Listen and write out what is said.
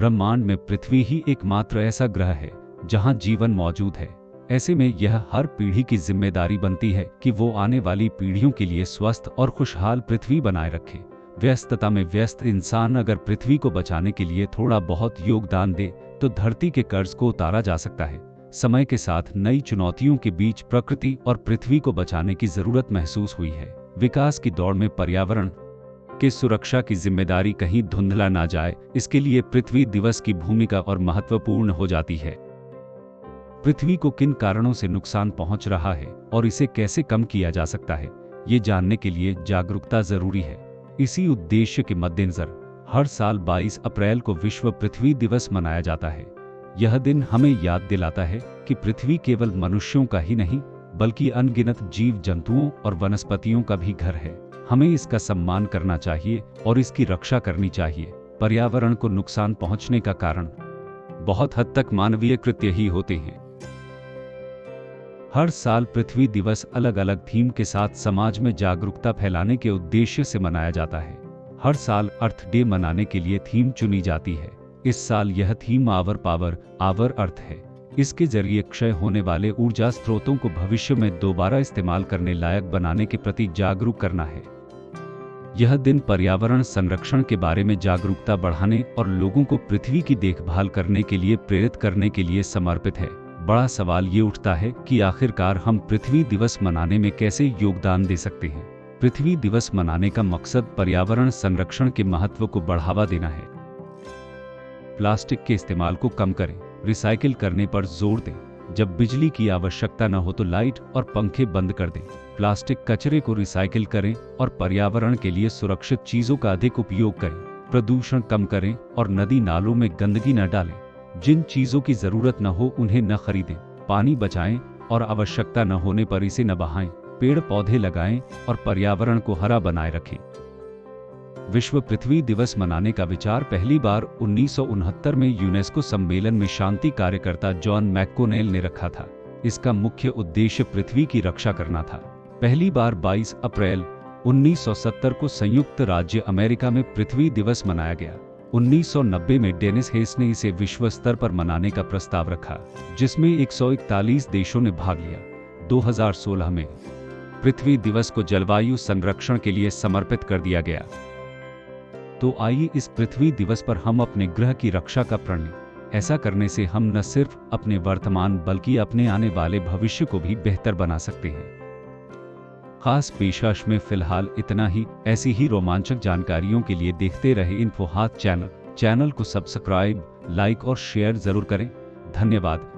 ब्रह्मांड में पृथ्वी ही एकमात्र ऐसा ग्रह है जहां जीवन मौजूद है। ऐसे में यह हर पीढ़ी की जिम्मेदारी बनती है कि वो आने वाली पीढ़ियों के लिए स्वस्थ और खुशहाल पृथ्वी बनाए रखे। व्यस्तता में व्यस्त इंसान अगर पृथ्वी को बचाने के लिए थोड़ा बहुत योगदान दे तो धरती के कर्ज को उतारा जा सकता है। समय के साथ नई चुनौतियों के बीच प्रकृति और पृथ्वी को बचाने की जरूरत महसूस हुई है। विकास की दौड़ में पर्यावरण की सुरक्षा की जिम्मेदारी कहीं धुंधला ना जाए, इसके लिए पृथ्वी दिवस की भूमिका और महत्वपूर्ण हो जाती है। पृथ्वी को किन कारणों से नुकसान पहुंच रहा है और इसे कैसे कम किया जा सकता है, ये जानने के लिए जागरूकता जरूरी है। इसी उद्देश्य के मद्देनजर हर साल 22 अप्रैल को विश्व पृथ्वी दिवस मनाया जाता है। यह दिन हमें याद दिलाता है कि पृथ्वी केवल मनुष्यों का ही नहीं बल्कि अनगिनत जीव जंतुओं और वनस्पतियों का भी घर है। हमें इसका सम्मान करना चाहिए और इसकी रक्षा करनी चाहिए। पर्यावरण को नुकसान पहुंचने का कारण बहुत हद तक मानवीय कृत्य ही होते हैं। हर साल पृथ्वी दिवस अलग अलग थीम के साथ समाज में जागरूकता फैलाने के उद्देश्य से मनाया जाता है। हर साल अर्थ डे मनाने के लिए थीम चुनी जाती है। इस साल यह theme our power our earth है। इसके जरिए क्षय होने वाले ऊर्जा स्रोतों को भविष्य में दोबारा इस्तेमाल करने लायक बनाने के प्रति जागरूक करना है। यह दिन पर्यावरण संरक्षण के बारे में जागरूकता बढ़ाने और लोगों को पृथ्वी की देखभाल करने के लिए प्रेरित करने के लिए समर्पित है। बड़ा सवाल ये उठता है कि आखिरकार हम पृथ्वी दिवस मनाने में कैसे योगदान दे सकते हैं। पृथ्वी दिवस मनाने का मकसद पर्यावरण संरक्षण के महत्व को बढ़ावा देना है। प्लास्टिक के इस्तेमाल को कम करें, रिसाइकिल करने पर जोर दें। जब बिजली की आवश्यकता न हो तो लाइट और पंखे बंद कर दें। प्लास्टिक कचरे को रिसाइकिल करें और पर्यावरण के लिए सुरक्षित चीजों का अधिक उपयोग करें। प्रदूषण कम करें और नदी नालों में गंदगी न डालें। जिन चीजों की जरूरत न हो उन्हें न खरीदें। पानी बचाएं और आवश्यकता न होने पर इसे न बहाएं। पेड़ पौधे लगाएं और पर्यावरण को हरा बनाए रखें। विश्व पृथ्वी दिवस मनाने का विचार पहली बार 1969 में यूनेस्को सम्मेलन में शांति कार्यकर्ता जॉन मैक्कोनेल ने रखा था। इसका मुख्य उद्देश्य पृथ्वी की रक्षा करना था। पहली बार 22 अप्रैल 1970 को संयुक्त राज्य अमेरिका में पृथ्वी दिवस मनाया गया। 1990 में डेनिस हेस ने इसे विश्व स्तर पर मनाने का प्रस्ताव रखा, जिसमें 141 देशों ने भाग लिया। 2016 में पृथ्वी दिवस को जलवायु संरक्षण के लिए समर्पित कर दिया गया। तो आइए इस पृथ्वी दिवस पर हम अपने ग्रह की रक्षा का प्रण लें। ऐसा करने से हम न सिर्फ अपने वर्तमान बल्कि अपने आने वाले भविष्य को भी बेहतर बना सकते हैं। खास पेशकश में फिलहाल इतना ही। ऐसी ही रोमांचक जानकारियों के लिए देखते रहे इन्फो हाथ चैनल को सब्सक्राइब, लाइक और शेयर जरूर करें। धन्यवाद।